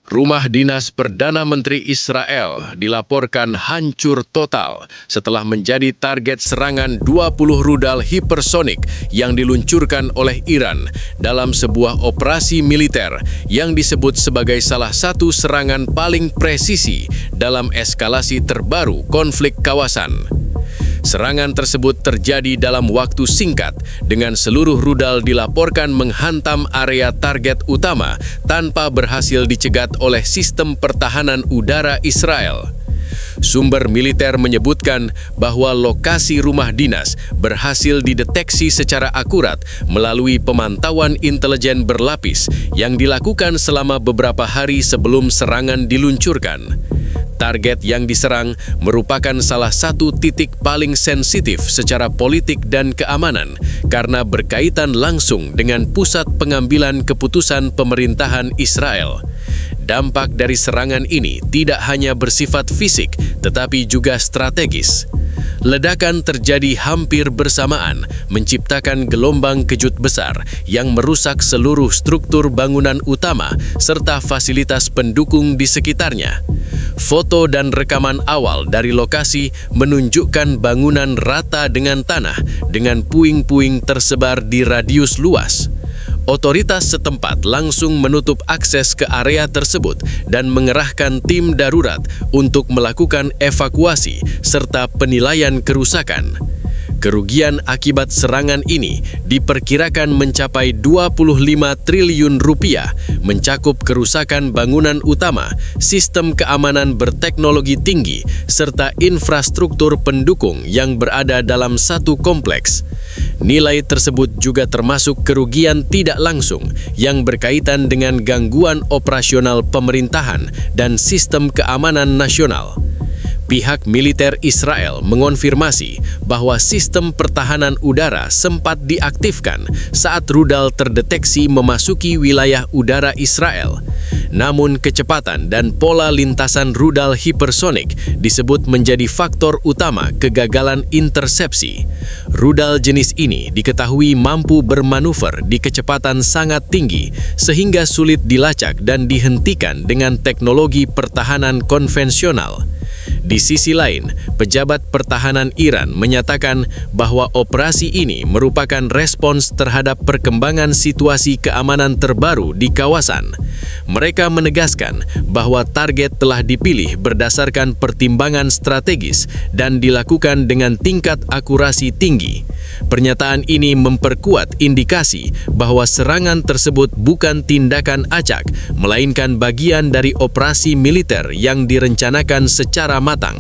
Rumah dinas Perdana Menteri Israel dilaporkan hancur total setelah menjadi target serangan 20 rudal hipersonik yang diluncurkan oleh Iran dalam sebuah operasi militer yang disebut sebagai salah satu serangan paling presisi dalam eskalasi terbaru konflik kawasan. Serangan tersebut terjadi dalam waktu singkat dengan seluruh rudal dilaporkan menghantam area target utama tanpa berhasil dicegat oleh sistem pertahanan udara Israel. Sumber militer menyebutkan bahwa lokasi rumah dinas berhasil dideteksi secara akurat melalui pemantauan intelijen berlapis yang dilakukan selama beberapa hari sebelum serangan diluncurkan. Target yang diserang merupakan salah satu titik paling sensitif secara politik dan keamanan karena berkaitan langsung dengan pusat pengambilan keputusan pemerintahan Israel. Dampak dari serangan ini tidak hanya bersifat fisik, tetapi juga strategis. Ledakan terjadi hampir bersamaan, menciptakan gelombang kejut besar yang merusak seluruh struktur bangunan utama serta fasilitas pendukung di sekitarnya. Foto dan rekaman awal dari lokasi menunjukkan bangunan rata dengan tanah dengan puing-puing tersebar di radius luas. Otoritas setempat langsung menutup akses ke area tersebut dan mengerahkan tim darurat untuk melakukan evakuasi serta penilaian kerusakan. Kerugian akibat serangan ini diperkirakan mencapai 25 triliun rupiah, mencakup kerusakan bangunan utama, sistem keamanan berteknologi tinggi, serta infrastruktur pendukung yang berada dalam satu kompleks. Nilai tersebut juga termasuk kerugian tidak langsung yang berkaitan dengan gangguan operasional pemerintahan dan sistem keamanan nasional. Pihak militer Israel mengonfirmasi bahwa sistem pertahanan udara sempat diaktifkan saat rudal terdeteksi memasuki wilayah udara Israel. Namun kecepatan dan pola lintasan rudal hipersonik disebut menjadi faktor utama kegagalan intersepsi. Rudal jenis ini diketahui mampu bermanuver di kecepatan sangat tinggi sehingga sulit dilacak dan dihentikan dengan teknologi pertahanan konvensional. Di sisi lain, pejabat pertahanan Iran menyatakan bahwa operasi ini merupakan respons terhadap perkembangan situasi keamanan terbaru di kawasan. Mereka menegaskan bahwa target telah dipilih berdasarkan pertimbangan strategis dan dilakukan dengan tingkat akurasi tinggi. Pernyataan ini memperkuat indikasi bahwa serangan tersebut bukan tindakan acak, melainkan bagian dari operasi militer yang direncanakan secara matang.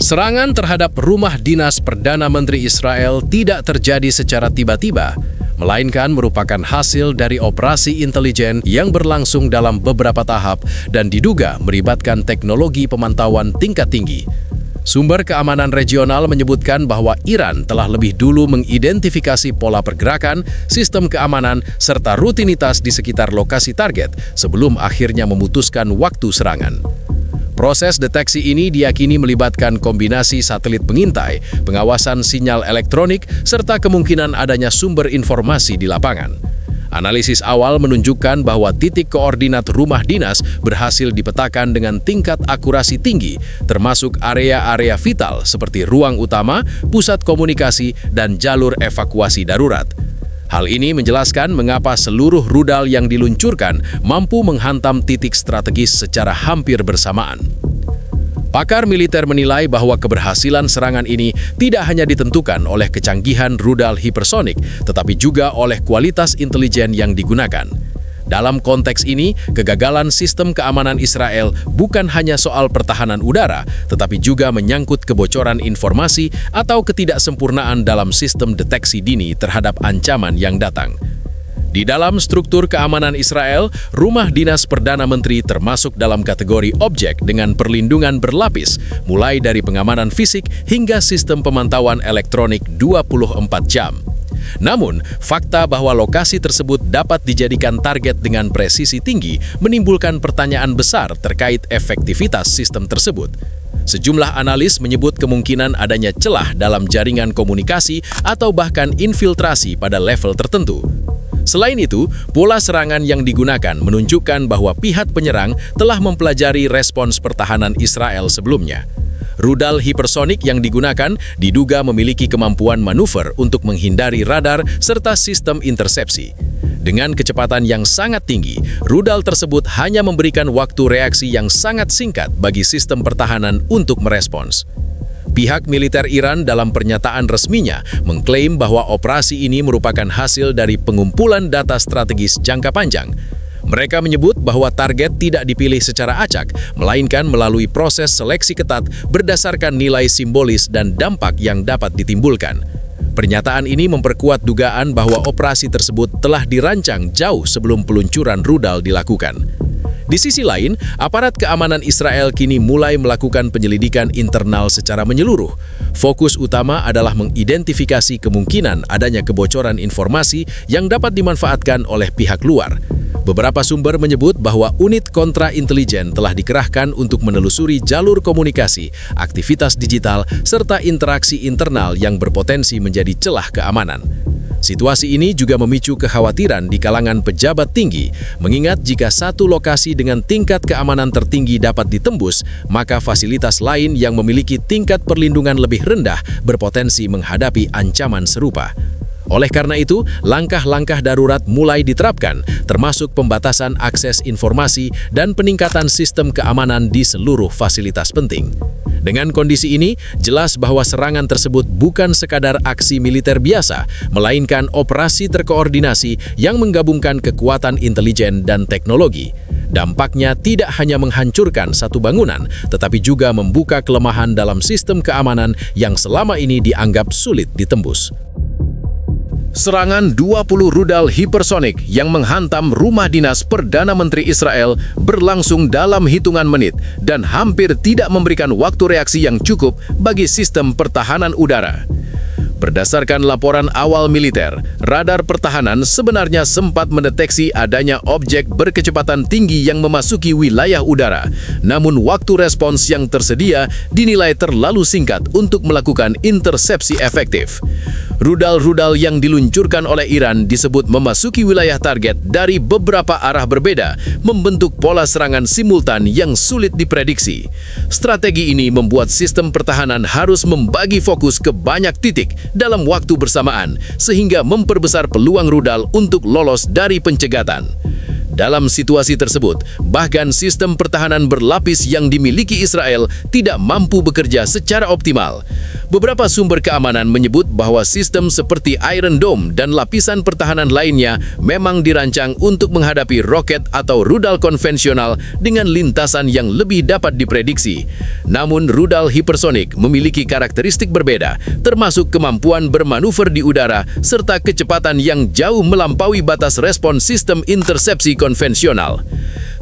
Serangan terhadap rumah dinas Perdana Menteri Israel tidak terjadi secara tiba-tiba, melainkan merupakan hasil dari operasi intelijen yang berlangsung dalam beberapa tahap dan diduga melibatkan teknologi pemantauan tingkat tinggi. Sumber keamanan regional menyebutkan bahwa Iran telah lebih dulu mengidentifikasi pola pergerakan, sistem keamanan, serta rutinitas di sekitar lokasi target sebelum akhirnya memutuskan waktu serangan. Proses deteksi ini diyakini melibatkan kombinasi satelit pengintai, pengawasan sinyal elektronik, serta kemungkinan adanya sumber informasi di lapangan. Analisis awal menunjukkan bahwa titik koordinat rumah dinas berhasil dipetakan dengan tingkat akurasi tinggi, termasuk area-area vital seperti ruang utama, pusat komunikasi, dan jalur evakuasi darurat. Hal ini menjelaskan mengapa seluruh rudal yang diluncurkan mampu menghantam titik strategis secara hampir bersamaan. Pakar militer menilai bahwa keberhasilan serangan ini tidak hanya ditentukan oleh kecanggihan rudal hipersonik, tetapi juga oleh kualitas intelijen yang digunakan. Dalam konteks ini, kegagalan sistem keamanan Israel bukan hanya soal pertahanan udara, tetapi juga menyangkut kebocoran informasi atau ketidaksempurnaan dalam sistem deteksi dini terhadap ancaman yang datang. Di dalam struktur keamanan Israel, rumah dinas Perdana Menteri termasuk dalam kategori objek dengan perlindungan berlapis, mulai dari pengamanan fisik hingga sistem pemantauan elektronik 24 jam. Namun, fakta bahwa lokasi tersebut dapat dijadikan target dengan presisi tinggi menimbulkan pertanyaan besar terkait efektivitas sistem tersebut. Sejumlah analis menyebut kemungkinan adanya celah dalam jaringan komunikasi atau bahkan infiltrasi pada level tertentu. Selain itu, pola serangan yang digunakan menunjukkan bahwa pihak penyerang telah mempelajari respons pertahanan Israel sebelumnya. Rudal hipersonik yang digunakan diduga memiliki kemampuan manuver untuk menghindari radar serta sistem intersepsi. Dengan kecepatan yang sangat tinggi, rudal tersebut hanya memberikan waktu reaksi yang sangat singkat bagi sistem pertahanan untuk merespons. Pihak militer Iran dalam pernyataan resminya mengklaim bahwa operasi ini merupakan hasil dari pengumpulan data strategis jangka panjang. Mereka menyebut bahwa target tidak dipilih secara acak, melainkan melalui proses seleksi ketat berdasarkan nilai simbolis dan dampak yang dapat ditimbulkan. Pernyataan ini memperkuat dugaan bahwa operasi tersebut telah dirancang jauh sebelum peluncuran rudal dilakukan. Di sisi lain, aparat keamanan Israel kini mulai melakukan penyelidikan internal secara menyeluruh. Fokus utama adalah mengidentifikasi kemungkinan adanya kebocoran informasi yang dapat dimanfaatkan oleh pihak luar. Beberapa sumber menyebut bahwa unit kontra-intelijen telah dikerahkan untuk menelusuri jalur komunikasi, aktivitas digital, serta interaksi internal yang berpotensi menjadi celah keamanan. Situasi ini juga memicu kekhawatiran di kalangan pejabat tinggi, mengingat jika satu lokasi dengan tingkat keamanan tertinggi dapat ditembus, maka fasilitas lain yang memiliki tingkat perlindungan lebih rendah berpotensi menghadapi ancaman serupa. Oleh karena itu, langkah-langkah darurat mulai diterapkan, termasuk pembatasan akses informasi dan peningkatan sistem keamanan di seluruh fasilitas penting. Dengan kondisi ini, jelas bahwa serangan tersebut bukan sekadar aksi militer biasa, melainkan operasi terkoordinasi yang menggabungkan kekuatan intelijen dan teknologi. Dampaknya tidak hanya menghancurkan satu bangunan, tetapi juga membuka kelemahan dalam sistem keamanan yang selama ini dianggap sulit ditembus. Serangan 20 rudal hipersonik yang menghantam rumah dinas Perdana Menteri Israel berlangsung dalam hitungan menit dan hampir tidak memberikan waktu reaksi yang cukup bagi sistem pertahanan udara. Berdasarkan laporan awal militer, radar pertahanan sebenarnya sempat mendeteksi adanya objek berkecepatan tinggi yang memasuki wilayah udara. Namun waktu respons yang tersedia dinilai terlalu singkat untuk melakukan intersepsi efektif. Rudal-rudal yang diluncurkan oleh Iran disebut memasuki wilayah target dari beberapa arah berbeda, membentuk pola serangan simultan yang sulit diprediksi. Strategi ini membuat sistem pertahanan harus membagi fokus ke banyak titik dalam waktu bersamaan, sehingga memperbesar peluang rudal untuk lolos dari pencegatan. Dalam situasi tersebut, bahkan sistem pertahanan berlapis yang dimiliki Israel tidak mampu bekerja secara optimal. Beberapa sumber keamanan menyebut bahwa sistem seperti Iron Dome dan lapisan pertahanan lainnya memang dirancang untuk menghadapi roket atau rudal konvensional dengan lintasan yang lebih dapat diprediksi. Namun, rudal hipersonik memiliki karakteristik berbeda, termasuk kemampuan bermanuver di udara serta kecepatan yang jauh melampaui batas respons sistem intersepsi konvensional.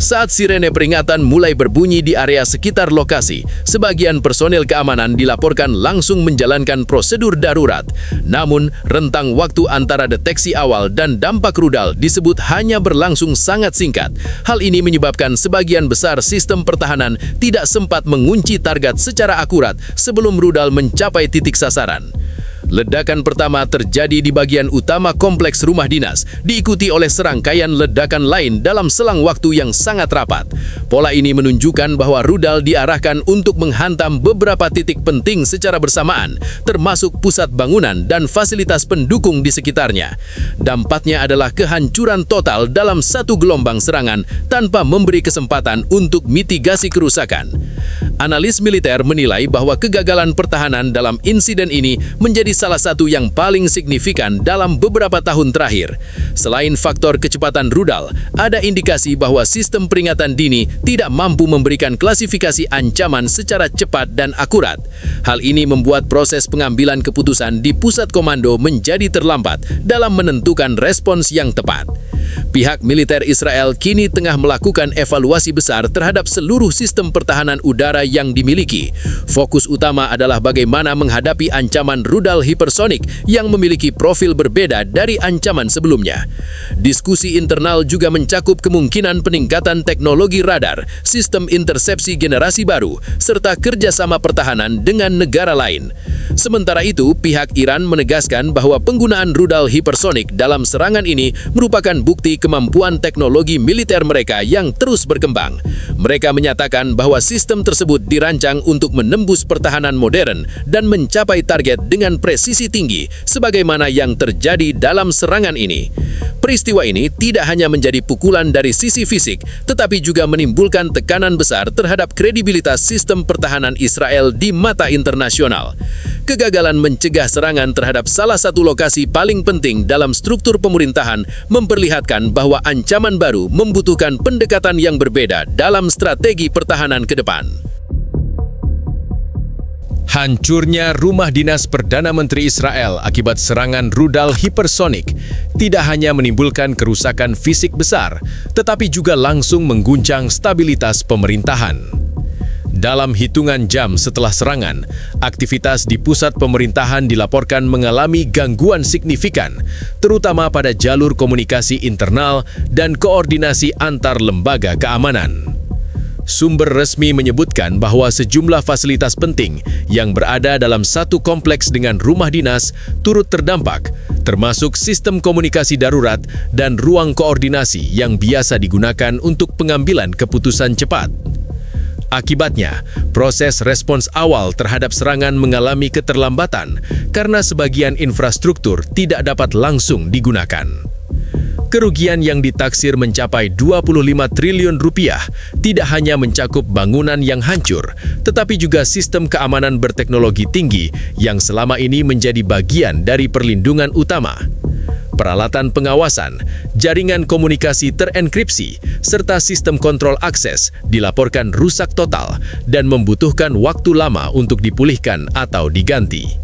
Saat sirene peringatan mulai berbunyi di area sekitar lokasi, sebagian personel keamanan dilaporkan langsung menjalankan prosedur darurat. Namun, rentang waktu antara deteksi awal dan dampak rudal disebut hanya berlangsung sangat singkat. Hal ini menyebabkan sebagian besar sistem pertahanan tidak sempat mengunci target secara akurat sebelum rudal mencapai titik sasaran. Ledakan pertama terjadi di bagian utama kompleks rumah dinas, diikuti oleh serangkaian ledakan lain dalam selang waktu yang sangat rapat. Pola ini menunjukkan bahwa rudal diarahkan untuk menghantam beberapa titik penting secara bersamaan, termasuk pusat bangunan dan fasilitas pendukung di sekitarnya. Dampaknya adalah kehancuran total dalam satu gelombang serangan tanpa memberi kesempatan untuk mitigasi kerusakan. Analis militer menilai bahwa kegagalan pertahanan dalam insiden ini menjadi salah satu yang paling signifikan dalam beberapa tahun terakhir. Selain faktor kecepatan rudal, ada indikasi bahwa sistem peringatan dini tidak mampu memberikan klasifikasi ancaman secara cepat dan akurat. Hal ini membuat proses pengambilan keputusan di pusat komando menjadi terlambat dalam menentukan respons yang tepat. Pihak militer Israel kini tengah melakukan evaluasi besar terhadap seluruh sistem pertahanan udara yang dimiliki. Fokus utama adalah bagaimana menghadapi ancaman rudal hipersonik yang memiliki profil berbeda dari ancaman sebelumnya. Diskusi internal juga mencakup kemungkinan peningkatan teknologi radar, sistem intersepsi generasi baru, serta kerjasama pertahanan dengan negara lain. Sementara itu, pihak Iran menegaskan bahwa penggunaan rudal hipersonik dalam serangan ini merupakan bukti kemampuan teknologi militer mereka yang terus berkembang. Mereka menyatakan bahwa sistem tersebut dirancang untuk menembus pertahanan modern dan mencapai target dengan presisi tinggi, sebagaimana yang terjadi dalam serangan ini. Peristiwa ini tidak hanya menjadi pukulan dari sisi fisik, tetapi juga menimbulkan tekanan besar terhadap kredibilitas sistem pertahanan Israel di mata internasional. Kegagalan mencegah serangan terhadap salah satu lokasi paling penting dalam struktur pemerintahan memperlihatkan bahwa ancaman baru membutuhkan pendekatan yang berbeda dalam strategi pertahanan ke depan. Hancurnya rumah dinas Perdana Menteri Israel akibat serangan rudal hipersonik tidak hanya menimbulkan kerusakan fisik besar, tetapi juga langsung mengguncang stabilitas pemerintahan. Dalam hitungan jam setelah serangan, aktivitas di pusat pemerintahan dilaporkan mengalami gangguan signifikan, terutama pada jalur komunikasi internal dan koordinasi antar lembaga keamanan. Sumber resmi menyebutkan bahwa sejumlah fasilitas penting yang berada dalam satu kompleks dengan rumah dinas turut terdampak, termasuk sistem komunikasi darurat dan ruang koordinasi yang biasa digunakan untuk pengambilan keputusan cepat. Akibatnya, proses respons awal terhadap serangan mengalami keterlambatan karena sebagian infrastruktur tidak dapat langsung digunakan. Kerugian yang ditaksir mencapai 25 triliun rupiah tidak hanya mencakup bangunan yang hancur, tetapi juga sistem keamanan berteknologi tinggi yang selama ini menjadi bagian dari perlindungan utama. Peralatan pengawasan, jaringan komunikasi terenkripsi, serta sistem kontrol akses dilaporkan rusak total dan membutuhkan waktu lama untuk dipulihkan atau diganti.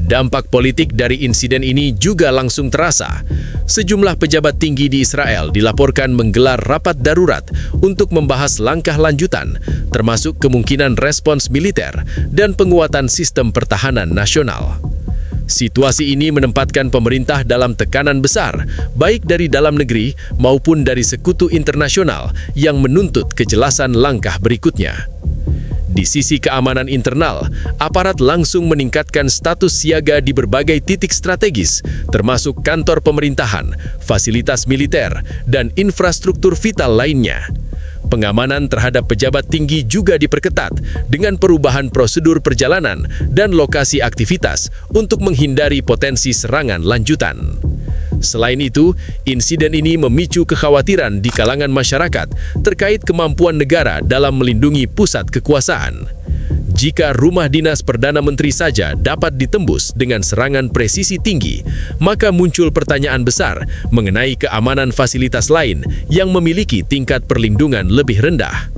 Dampak politik dari insiden ini juga langsung terasa. Sejumlah pejabat tinggi di Israel dilaporkan menggelar rapat darurat untuk membahas langkah lanjutan, termasuk kemungkinan respons militer dan penguatan sistem pertahanan nasional. Situasi ini menempatkan pemerintah dalam tekanan besar, baik dari dalam negeri maupun dari sekutu internasional yang menuntut kejelasan langkah berikutnya. Di sisi keamanan internal, aparat langsung meningkatkan status siaga di berbagai titik strategis, termasuk kantor pemerintahan, fasilitas militer, dan infrastruktur vital lainnya. Pengamanan terhadap pejabat tinggi juga diperketat dengan perubahan prosedur perjalanan dan lokasi aktivitas untuk menghindari potensi serangan lanjutan. Selain itu, insiden ini memicu kekhawatiran di kalangan masyarakat terkait kemampuan negara dalam melindungi pusat kekuasaan. Jika rumah dinas Perdana Menteri saja dapat ditembus dengan serangan presisi tinggi, maka muncul pertanyaan besar mengenai keamanan fasilitas lain yang memiliki tingkat perlindungan lebih rendah.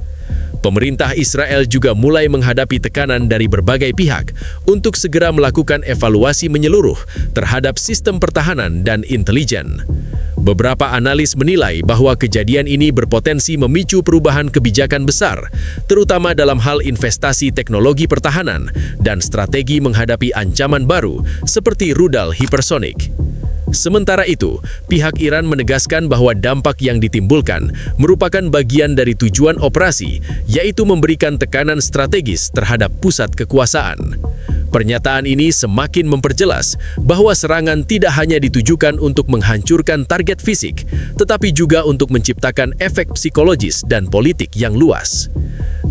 Pemerintah Israel juga mulai menghadapi tekanan dari berbagai pihak untuk segera melakukan evaluasi menyeluruh terhadap sistem pertahanan dan intelijen. Beberapa analis menilai bahwa kejadian ini berpotensi memicu perubahan kebijakan besar, terutama dalam hal investasi teknologi pertahanan dan strategi menghadapi ancaman baru seperti rudal hipersonik. Sementara itu, pihak Iran menegaskan bahwa dampak yang ditimbulkan merupakan bagian dari tujuan operasi, yaitu memberikan tekanan strategis terhadap pusat kekuasaan. Pernyataan ini semakin memperjelas bahwa serangan tidak hanya ditujukan untuk menghancurkan target fisik, tetapi juga untuk menciptakan efek psikologis dan politik yang luas.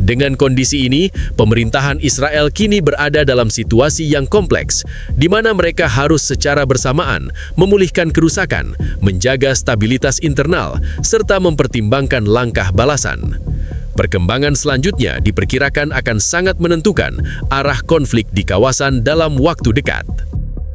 Dengan kondisi ini, pemerintahan Israel kini berada dalam situasi yang kompleks, di mana mereka harus secara bersamaan memulihkan kerusakan, menjaga stabilitas internal, serta mempertimbangkan langkah balasan. Perkembangan selanjutnya diperkirakan akan sangat menentukan arah konflik di kawasan dalam waktu dekat.